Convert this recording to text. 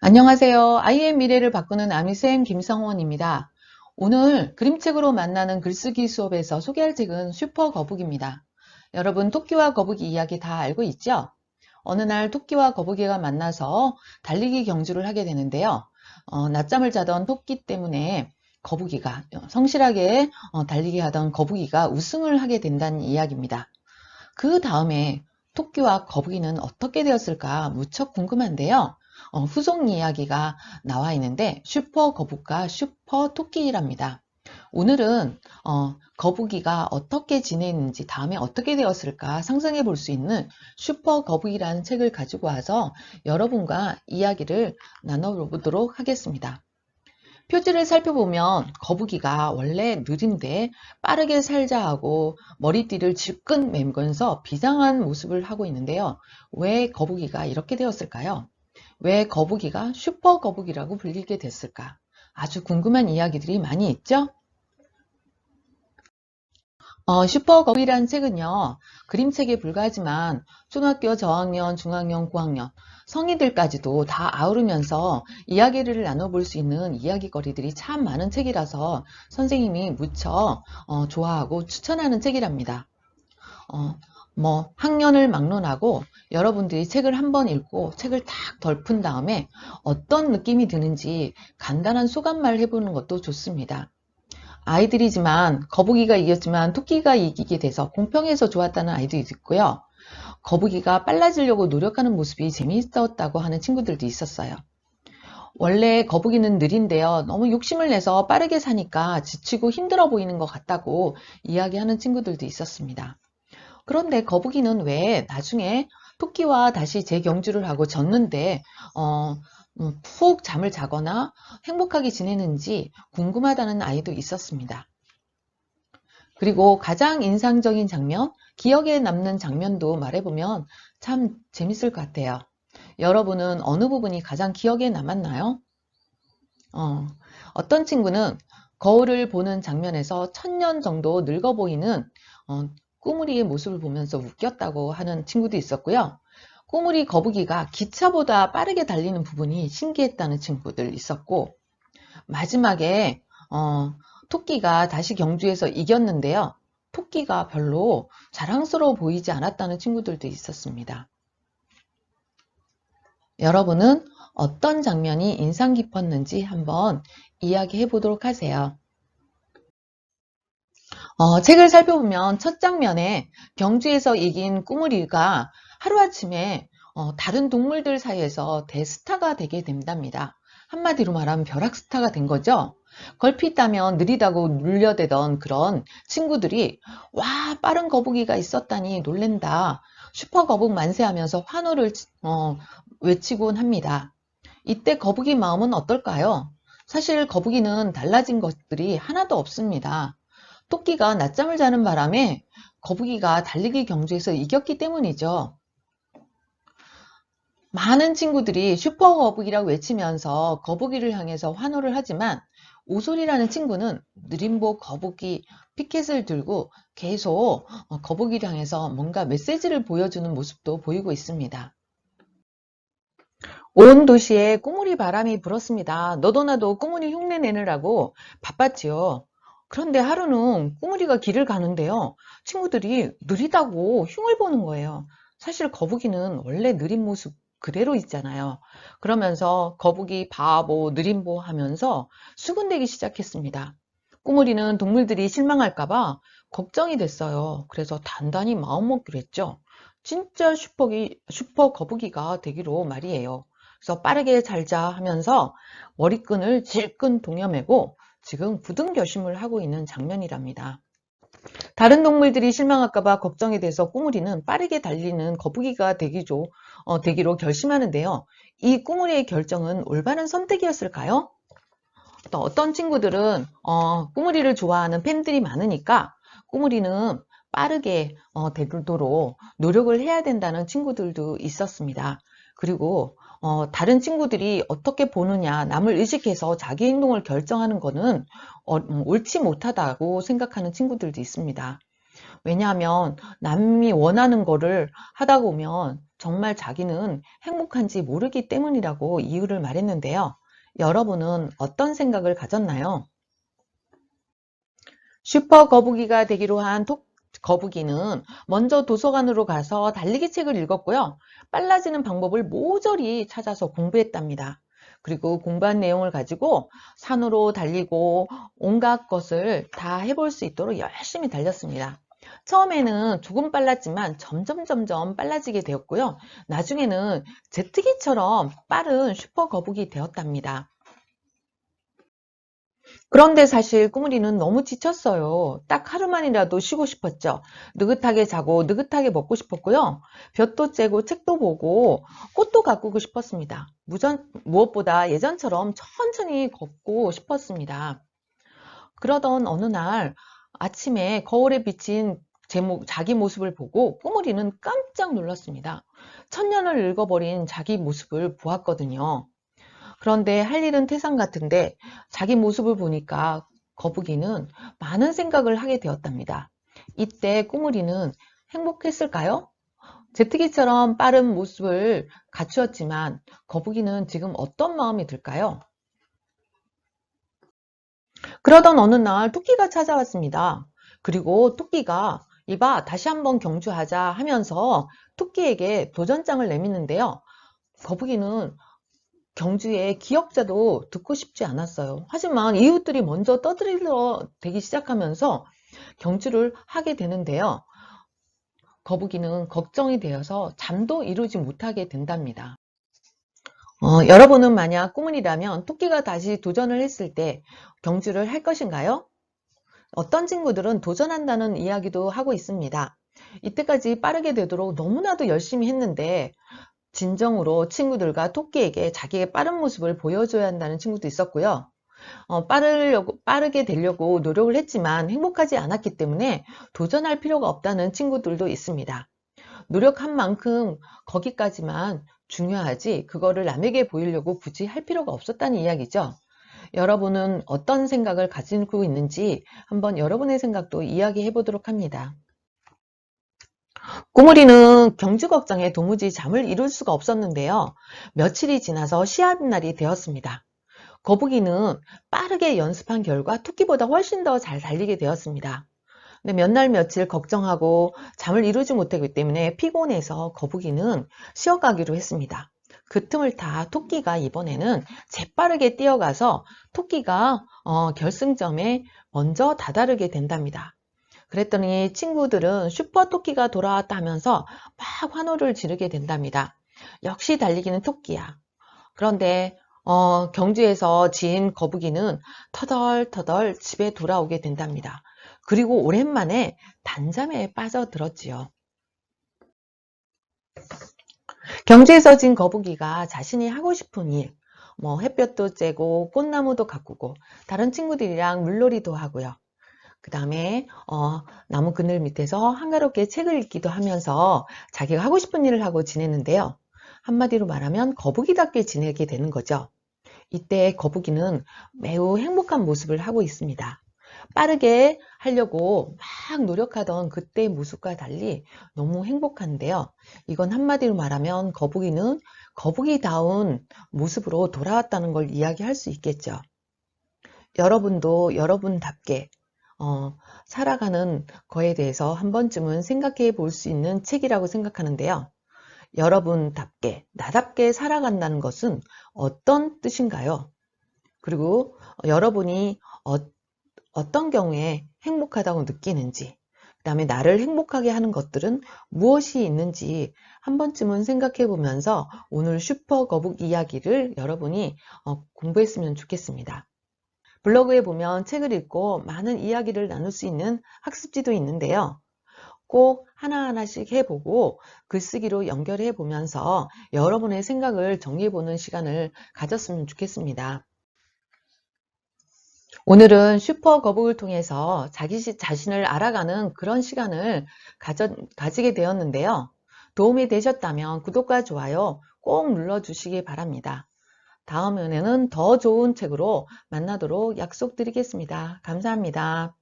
안녕하세요. 아이의 미래를 바꾸는 아미쌤 김성원입니다. 오늘 그림책으로 만나는 글쓰기 수업에서 소개할 책은 슈퍼 거북입니다. 여러분, 토끼와 거북이 이야기 다 알고 있죠? 어느 날 토끼와 거북이가 만나서 달리기 경주를 하게 되는데요. 낮잠을 자던 토끼 때문에 거북이가 성실하게 달리기 하던 거북이가 우승을 하게 된다는 이야기입니다. 그 다음에 토끼와 거북이는 어떻게 되었을까 무척 궁금한데요. 후속 이야기가 나와 있는데 슈퍼 거북과 슈퍼 토끼랍니다. 오늘은 거북이가 어떻게 지내는지 다음에 어떻게 되었을까 상상해 볼 수 있는 슈퍼 거북이라는 책을 가지고 와서 여러분과 이야기를 나눠보도록 하겠습니다. 표지를 살펴보면 거북이가 원래 느린데 빠르게 살자 하고 머리띠를 질끈 매면서 비상한 모습을 하고 있는데요. 왜 거북이가 이렇게 되었을까요? 왜 거북이가 슈퍼 거북이라고 불리게 됐을까? 아주 궁금한 이야기들이 많이 있죠? 슈퍼 거북이라는 책은요, 그림책에 불과하지만 초등학교 저학년, 중학년, 고학년, 성인들까지도 다 아우르면서 이야기를 나눠볼 수 있는 이야기거리들이 참 많은 책이라서 선생님이 무척 좋아하고 추천하는 책이랍니다. 학년을 막론하고 여러분들이 책을 한번 읽고 책을 딱 덜픈 다음에 어떤 느낌이 드는지 간단한 소감말 해보는 것도 좋습니다. 아이들이지만 거북이가 이겼지만 토끼가 이기게 돼서 공평해서 좋았다는 아이도 있고요. 거북이가 빨라지려고 노력하는 모습이 재미있었다고 하는 친구들도 있었어요. 원래 거북이는 느린데요. 너무 욕심을 내서 빠르게 사니까 지치고 힘들어 보이는 것 같다고 이야기하는 친구들도 있었습니다. 그런데 거북이는 왜 나중에 토끼와 다시 재경주를 하고 졌는데 푹 잠을 자거나 행복하게 지내는지 궁금하다는 아이도 있었습니다. 그리고 가장 인상적인 장면, 기억에 남는 장면도 말해보면 참 재밌을 것 같아요. 여러분은 어느 부분이 가장 기억에 남았나요? 어떤 친구는 거울을 보는 장면에서 1000년 정도 늙어 보이는 꾸물이의 모습을 보면서 웃겼다고 하는 친구도 있었고요. 꾸물이 거북이가 기차보다 빠르게 달리는 부분이 신기했다는 친구들 있었고, 마지막에 토끼가 다시 경주에서 이겼는데요. 토끼가 별로 자랑스러워 보이지 않았다는 친구들도 있었습니다. 여러분은 어떤 장면이 인상 깊었는지 한번 이야기해 보도록 하세요. 책을 살펴보면 첫 장면에 경주에서 이긴 꾸물이가 하루아침에 다른 동물들 사이에서 대스타가 되게 된답니다. 한마디로 말하면 벼락스타가 된 거죠. 걸핏하면 느리다고 눌려대던 그런 친구들이 와, 빠른 거북이가 있었다니 놀랜다. 슈퍼 거북 만세하면서 환호를 외치곤 합니다. 이때 거북이 마음은 어떨까요? 사실 거북이는 달라진 것들이 하나도 없습니다. 토끼가 낮잠을 자는 바람에 거북이가 달리기 경주에서 이겼기 때문이죠. 많은 친구들이 슈퍼 거북이라고 외치면서 거북이를 향해서 환호를 하지만 오솔이라는 친구는 느림보 거북이 피켓을 들고 계속 거북이를 향해서 뭔가 메시지를 보여주는 모습도 보이고 있습니다. 온 도시에 꾸물이 바람이 불었습니다. 너도 나도 꾸물이 흉내 내느라고 바빴지요. 그런데 하루는 꾸물이가 길을 가는데요. 친구들이 느리다고 흉을 보는 거예요. 사실 거북이는 원래 느린 모습 그대로 있잖아요. 그러면서 거북이 바보, 느림보 하면서 수군대기 시작했습니다. 꾸물이는 동물들이 실망할까봐 걱정이 됐어요. 그래서 단단히 마음먹기로 했죠. 진짜 슈퍼 거북이가 되기로 말이에요. 그래서 빠르게 잘자 하면서 머리끈을 질끈 동여매고 지금 굳은 결심을 하고 있는 장면이랍니다. 다른 동물들이 실망할까봐 걱정이 돼서 꾸물이는 빠르게 달리는 거북이가 되기로 결심하는데요. 이 꾸물이의 결정은 올바른 선택이었을까요? 또 어떤 친구들은 꾸물이를 좋아하는 팬들이 많으니까 꾸물이는 빠르게 되도록 노력을 해야 된다는 친구들도 있었습니다. 그리고 다른 친구들이 어떻게 보느냐, 남을 의식해서 자기 행동을 결정하는 것은 옳지 못하다고 생각하는 친구들도 있습니다. 왜냐하면 남이 원하는 거를 하다 보면 정말 자기는 행복한지 모르기 때문이라고 이유를 말했는데요. 여러분은 어떤 생각을 가졌나요? 슈퍼 거북이가 되기로 한 거북이는 먼저 도서관으로 가서 달리기 책을 읽었고요. 빨라지는 방법을 모조리 찾아서 공부했답니다. 그리고 공부한 내용을 가지고 산으로 달리고 온갖 것을 다 해볼 수 있도록 열심히 달렸습니다. 처음에는 조금 빨랐지만 점점 빨라지게 되었고요. 나중에는 제트기처럼 빠른 슈퍼 거북이 되었답니다. 그런데 사실 꾸물이는 너무 지쳤어요. 딱 하루만이라도 쉬고 싶었죠. 느긋하게 자고 느긋하게 먹고 싶었고요. 볕도 쬐고 책도 보고 꽃도 가꾸고 싶었습니다. 무엇보다 예전처럼 천천히 걷고 싶었습니다. 그러던 어느 날 아침에 거울에 비친 자기 모습을 보고 꾸물이는 깜짝 놀랐습니다. 천년을 읽어버린 자기 모습을 보았거든요. 그런데 할 일은 태산 같은데 자기 모습을 보니까 거북이는 많은 생각을 하게 되었답니다. 이때 꾸물이는 행복했을까요? 제트기처럼 빠른 모습을 갖추었지만 거북이는 지금 어떤 마음이 들까요? 그러던 어느 날 토끼가 찾아왔습니다. 그리고 토끼가 이봐 다시 한번 경주하자 하면서 토끼에게 도전장을 내미는데요. 거북이는 경주의 기억자도 듣고 싶지 않았어요. 하지만 이웃들이 먼저 떠들어 대기 시작하면서 경주를 하게 되는데요. 거북이는 걱정이 되어서 잠도 이루지 못하게 된답니다. 여러분은 만약 꾸물이라면 토끼가 다시 도전을 했을 때 경주를 할 것인가요? 어떤 친구들은 도전한다는 이야기도 하고 있습니다. 이때까지 빠르게 되도록 너무나도 열심히 했는데 진정으로 친구들과 토끼에게 자기의 빠른 모습을 보여줘야 한다는 친구도 있었고요. 빠르게 되려고 노력을 했지만 행복하지 않았기 때문에 도전할 필요가 없다는 친구들도 있습니다. 노력한 만큼 거기까지만 중요하지 그거를 남에게 보이려고 굳이 할 필요가 없었다는 이야기죠. 여러분은 어떤 생각을 가지고 있는지 한번 여러분의 생각도 이야기해 보도록 합니다. 꾸물이는 경주 걱정에 도무지 잠을 이룰 수가 없었는데요. 며칠이 지나서 시합날이 되었습니다. 거북이는 빠르게 연습한 결과 토끼보다 훨씬 더 잘 달리게 되었습니다. 근데 몇 날 며칠 걱정하고 잠을 이루지 못하기 때문에 피곤해서 거북이는 쉬어가기로 했습니다. 그 틈을 타 토끼가 이번에는 재빠르게 뛰어가서 토끼가 결승점에 먼저 다다르게 된답니다. 그랬더니 친구들은 슈퍼 토끼가 돌아왔다 하면서 막 환호를 지르게 된답니다. 역시 달리기는 토끼야. 그런데 경주에서 진 거북이는 터덜터덜 집에 돌아오게 된답니다. 그리고 오랜만에 단잠에 빠져들었지요. 경주에서 진 거북이가 자신이 하고 싶은 일, 햇볕도 쬐고 꽃나무도 가꾸고 다른 친구들이랑 물놀이도 하고요. 그 다음에 나무 그늘 밑에서 한가롭게 책을 읽기도 하면서 자기가 하고 싶은 일을 하고 지내는데요. 한마디로 말하면 거북이답게 지내게 되는 거죠. 이때 거북이는 매우 행복한 모습을 하고 있습니다. 빠르게 하려고 막 노력하던 그때의 모습과 달리 너무 행복한데요. 이건 한마디로 말하면 거북이는 거북이다운 모습으로 돌아왔다는 걸 이야기할 수 있겠죠. 여러분도 여러분답게 살아가는 거에 대해서 한 번쯤은 생각해 볼 수 있는 책이라고 생각하는데요. 여러분답게, 나답게 살아간다는 것은 어떤 뜻인가요? 그리고 여러분이 어떤 경우에 행복하다고 느끼는지, 그 다음에 나를 행복하게 하는 것들은 무엇이 있는지 한 번쯤은 생각해 보면서 오늘 슈퍼 거북 이야기를 여러분이 공부했으면 좋겠습니다. 블로그에 보면 책을 읽고 많은 이야기를 나눌 수 있는 학습지도 있는데요. 꼭 하나하나씩 해보고 글쓰기로 연결해 보면서 여러분의 생각을 정리해 보는 시간을 가졌으면 좋겠습니다. 오늘은 슈퍼 거북을 통해서 자기 자신을 알아가는 그런 시간을 가지게 되었는데요. 도움이 되셨다면 구독과 좋아요 꼭 눌러주시기 바랍니다. 다음에는 더 좋은 책으로 만나도록 약속드리겠습니다. 감사합니다.